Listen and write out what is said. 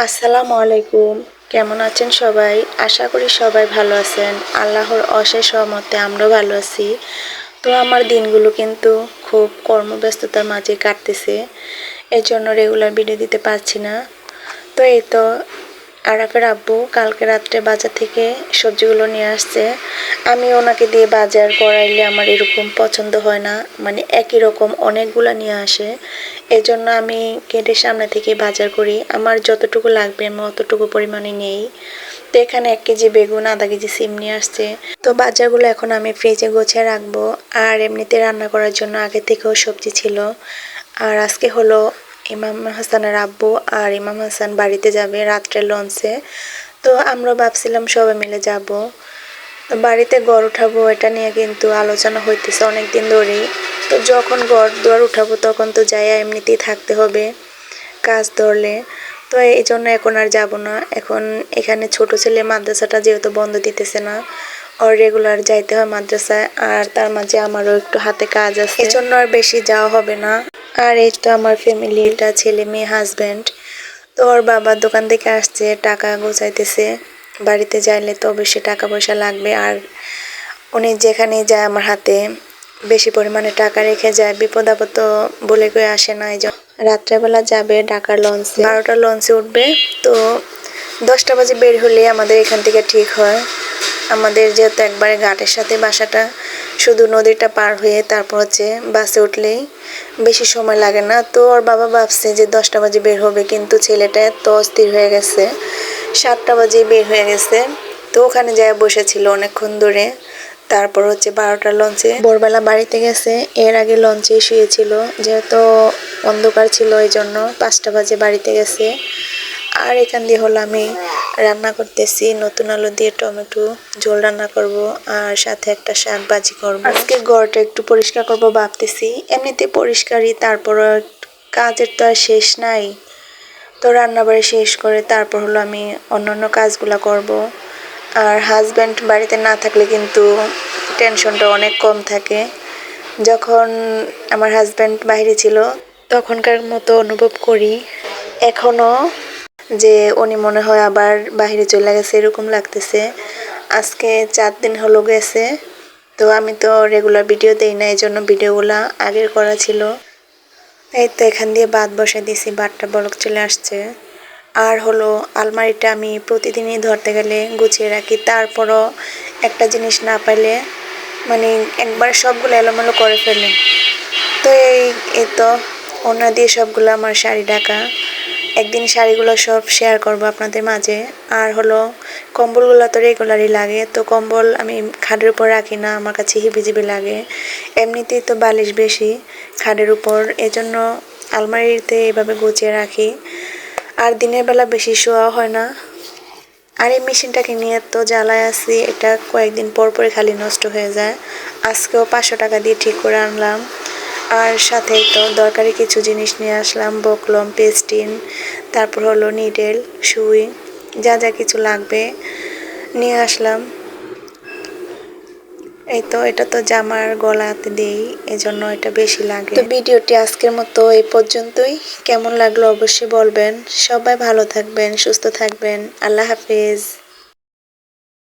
আসসালামু আলাইকুম। কেমন আছেন সবাই? আশা করি সবাই ভালো আছেন। আল্লাহর অশেষ রহমতে আমরাও ভালো আছি। তো আমার দিনগুলো কিন্তু খুব কর্মব্যস্ততার মাঝে কাটতেছে। এর জন্য রেগুলার ভিডিও দিতে পারছি না। তো এই তো আরাফের আব্বু কালকে রাত্রে বাজার থেকে সবজিগুলো নিয়ে আসছে। আমি ওনাকে দিয়ে বাজার করাইলে আমার এরকম পছন্দ হয় না, মানে একই রকম অনেকগুলা নিয়ে আসে। এই জন্য আমি গেটের সামনে থেকে বাজার করি, আমার যতটুকু লাগবে আমি অতটুকু পরিমাণে নেই। তো এখানে 1 কেজি বেগুন, আধা কেজি সিম নিয়ে আসছে। তো বাজারগুলো এখন আমি ফ্রিজে গুছিয়ে রাখবো। আর এমনিতে রান্না করার জন্য আগে থেকেও সবজি ছিল। আর আজকে হলো ইমাম হাসানের আব্বু আর ইমাম হাসান বাড়িতে যাবে রাত্রের লঞ্চে। তো আমরা ভাবছিলাম সবাই মিলে যাব। তো বাড়িতে ঘর উঠাবো এটা নিয়ে কিন্তু আলোচনা হইতেছে অনেক দিন ধরেই। তো যখন ঘর দুয়ার উঠাবো তখন তো যাই এমনিতেই থাকতে হবে কাজ ধরলে। তো এই জন্য এখন আর যাব না। এখন এখানে ছোট ছেলে মাদ্রাসাটা যেহেতু বন্ধ দিতেছে না, ওর রেগুলার যাইতে হয় মাদ্রাসায়। আর তার মাঝে আমারও একটু হাতে কাজ আছে, এই জন্য আর বেশি যাওয়া হবে না। আর এই তো আমার ফ্যামিলি, এটা ছেলে মেয়ে হাজব্যান্ড। তো ওর বাবার দোকান থেকে আসছে, টাকা গোছাইতেছে। বাড়িতে যাইলে তো অবশ্যই টাকা পয়সা লাগবে। আর উনি যেখানে যায় আমার হাতে বেশি পরিমাণে টাকা রেখে যায়, বিপদ আপদ তো বলে কয়ে আসে না। এই জন্য রাত্রেবেলা যাবে ঢাকার লঞ্চে, 12টার লঞ্চে উঠবে। তো 10টা বাজে বের হলে আমাদের এখান থেকে ঠিক হয়। আমাদের যেহেতু একবারে ঘাটের সাথে বাসাটা, শুধু নদীটা পার হয়ে তারপর হচ্ছে বাসে উঠলেই বেশি সময় লাগে না। তো ওর বাবা ভাবছে যে 10টা বাজে বের হবে, কিন্তু ছেলেটা এত অস্থির হয়ে গেছে, 7টা বাজে বের হয়ে গেছে। তো ওখানে যায় বসেছিল অনেকক্ষণ ধরে। তারপর হচ্ছে 12টার লঞ্চে ভোরবেলা বাড়িতে গেছে। এর আগে লঞ্চে শুয়েছিল, যেহেতু অন্ধকার ছিল এই জন্য 5টা বাজে বাড়িতে গেছে। আর এখান দিয়ে হলো আমি রান্না করতেছি নতুন আলু দিয়ে টমেটো ঝোল রান্না করব, আর সাথে একটা শাক ভাজি করব। আজকে ঘরটা একটু পরিষ্কার করব ভাবতেছি, এমনিতে পরিষ্কারই, তারপর কাজের তো আর শেষ নাই। তো রান্নাবাড়ি শেষ করে তারপর হলো আমি অন্যান্য কাজগুলো করব। আর হাজব্যান্ড বাড়িতে না থাকলে কিন্তু টেনশনটা অনেক কম থাকে। যখন আমার হাজব্যান্ড বাইরে ছিল তখনকার মতো অনুভব করি এখনো, যে উনি মনে হয় আবার বাইরে চলে গেছে এরকম লাগতেছে। আজকে 4 দিন হলো গেছে। তো আমি তো রেগুলার ভিডিও দেই না, এই জন্য ভিডিওগুলা আগের করা ছিল। এই তো এখান দিয়ে ভাত বসে দিছি, ভাতটা বলক চলে আসছে। আর হলো আলমারিটা আমি প্রতিদিনই ধরতে গেলে গুছিয়ে রাখি, তারপরও একটা জিনিস না পাইলে মানে একবার সবগুলো এলোমেলো করে ফেলে। তো এই তো ওনা দিয়ে সবগুলো আমার শাড়ি ঢাকা। একদিন শাড়িগুলো সব শেয়ার করব আপনাদের মাঝে। আর হলো কম্বলগুলো তো রেগুলারই লাগে, তো কম্বল আমি খাটের উপর রাখি না, আমার কাছে হিবিজিবি লাগে। এমনিতেই তো বালিশ বেশি খাটের উপর, এজন্য আলমারিতে এইভাবে গুছিয়ে রাখি। আর দিনের বেলা বেশি শোয়া হয় না। আর এই মেশিনটাকে নিয়ে তো জ্বালায় আছি, এটা কয়েকদিন পর পরে খালি নষ্ট হয়ে যায়। আজকেও 500 টাকা দিয়ে ঠিক করে আনলাম। আর সাথে তো দরকারি কিছু জিনিস নিয়ে আসলাম, বকলম, পেস্টিন, তারপর হলো নিডেল, সুই, যা যা কিছু লাগবে নিয়ে আসলাম। এই তো এটা তো জামার গলাতে দেই, এজন্য এটা বেশি লাগে। তো ভিডিওটি আজকের মতো এই পর্যন্তই। কেমন লাগলো অবশ্যই বলবেন। সবাই ভালো থাকবেন, সুস্থ থাকবেন। আল্লাহ হাফেজ।